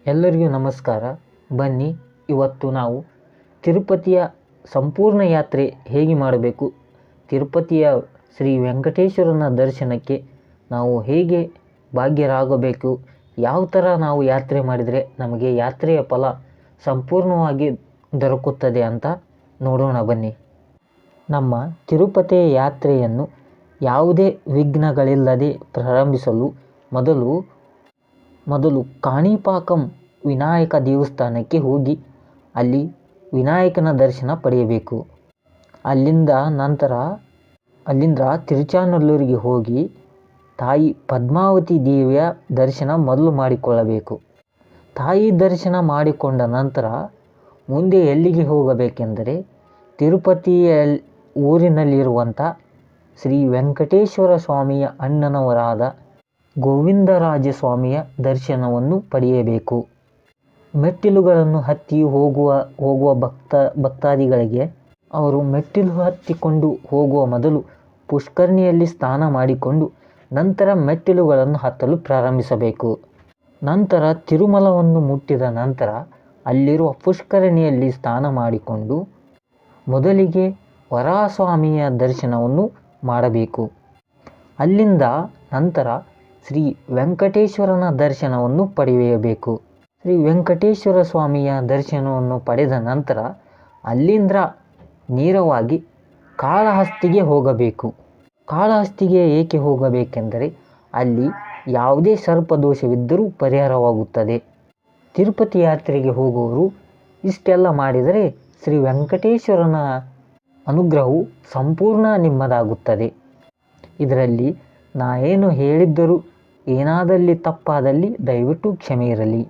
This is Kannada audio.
ಎಲ್ಲರಿಗೂ ನಮಸ್ಕಾರ. ಬನ್ನಿ ಇವತ್ತು ನಾವು ತಿರುಪತಿಯ ಸಂಪೂರ್ಣ ಯಾತ್ರೆ ಹೇಗೆ ಮಾಡಬೇಕು, ತಿರುಪತಿಯ ಶ್ರೀ ವೆಂಕಟೇಶ್ವರನ ದರ್ಶನಕ್ಕೆ ನಾವು ಹೇಗೆ ಭಾಗ್ಯರಾಗಬೇಕು, ಯಾವ ಥರ ನಾವು ಯಾತ್ರೆ ಮಾಡಿದರೆ ನಮಗೆ ಯಾತ್ರೆಯ ಫಲ ಸಂಪೂರ್ಣವಾಗಿ ದೊರಕುತ್ತದೆ ಅಂತ ನೋಡೋಣ ಬನ್ನಿ. ನಮ್ಮ ತಿರುಪತಿಯ ಯಾತ್ರೆಯನ್ನು ಯಾವುದೇ ವಿಘ್ನಗಳಿಲ್ಲದೆ ಪ್ರಾರಂಭಿಸಲು ಮೊದಲು ಕಾಣಿಪಾಕಂ ವಿನಾಯಕ ದೇವಸ್ಥಾನಕ್ಕೆ ಹೋಗಿ ಅಲ್ಲಿ ವಿನಾಯಕನ ದರ್ಶನ ಪಡೆಯಬೇಕು. ಅಲ್ಲಿಂದ ತಿರುಚಾನಲ್ಲೂರಿಗೆ ಹೋಗಿ ತಾಯಿ ಪದ್ಮಾವತಿ ದೇವಿಯ ದರ್ಶನ ಮೊದಲು ಮಾಡಿಕೊಳ್ಳಬೇಕು. ತಾಯಿ ದರ್ಶನ ಮಾಡಿಕೊಂಡ ನಂತರ ಮುಂದೆ ಎಲ್ಲಿಗೆ ಹೋಗಬೇಕೆಂದರೆ ತಿರುಪತಿಯ ಊರಿನಲ್ಲಿರುವಂಥ ಶ್ರೀ ವೆಂಕಟೇಶ್ವರ ಸ್ವಾಮಿಯ ಅಣ್ಣನವರಾದ ಗೋವಿಂದರಾಜ ಸ್ವಾಮಿಯ ದರ್ಶನವನ್ನು ಪಡೆಯಬೇಕು. ಮೆಟ್ಟಿಲುಗಳನ್ನು ಹತ್ತಿ ಹೋಗುವ ಭಕ್ತಾದಿಗಳಿಗೆ ಅವರು ಮೆಟ್ಟಿಲು ಹತ್ತಿಕೊಂಡು ಹೋಗುವ ಮೊದಲು ಪುಷ್ಕರಣಿಯಲ್ಲಿ ಸ್ನಾನ ಮಾಡಿಕೊಂಡು ನಂತರ ಮೆಟ್ಟಿಲುಗಳನ್ನು ಹತ್ತಲು ಪ್ರಾರಂಭಿಸಬೇಕು. ನಂತರ ತಿರುಮಲವನ್ನು ಮುಟ್ಟಿದ ನಂತರ ಅಲ್ಲಿರುವ ಪುಷ್ಕರಣಿಯಲ್ಲಿ ಸ್ನಾನ ಮಾಡಿಕೊಂಡು ಮೊದಲಿಗೆ ವರಾಹಸ್ವಾಮಿಯ ದರ್ಶನವನ್ನು ಮಾಡಬೇಕು. ಅಲ್ಲಿಂದ ನಂತರ ಶ್ರೀ ವೆಂಕಟೇಶ್ವರನ ದರ್ಶನವನ್ನು ಪಡೆಯಬೇಕು. ಶ್ರೀ ವೆಂಕಟೇಶ್ವರ ಸ್ವಾಮಿಯ ದರ್ಶನವನ್ನು ಪಡೆದ ನಂತರ ಅಲ್ಲಿಂದ ನೇರವಾಗಿ ಕಾಳಹಸ್ತಿಗೆ ಹೋಗಬೇಕು. ಕಾಳಹಸ್ತಿಗೆ ಏಕೆ ಹೋಗಬೇಕೆಂದರೆ ಅಲ್ಲಿ ಯಾವುದೇ ಸರ್ಪದೋಷವಿದ್ದರೂ ಪರಿಹಾರವಾಗುತ್ತದೆ. ತಿರುಪತಿ ಯಾತ್ರೆಗೆ ಹೋಗುವವರು ಇಷ್ಟೆಲ್ಲ ಮಾಡಿದರೆ ಶ್ರೀ ವೆಂಕಟೇಶ್ವರನ ಅನುಗ್ರಹವು ಸಂಪೂರ್ಣ ನಿಮ್ಮದಾಗುತ್ತದೆ. ಇದರಲ್ಲಿ ನಾ ಏನು ಹೇಳಿದ್ದರೂ ಏನಾದಲ್ಲಿ ತಪ್ಪಾದಲ್ಲಿ ದಯವಿಟ್ಟು ಕ್ಷಮೆ ಇರಲಿ.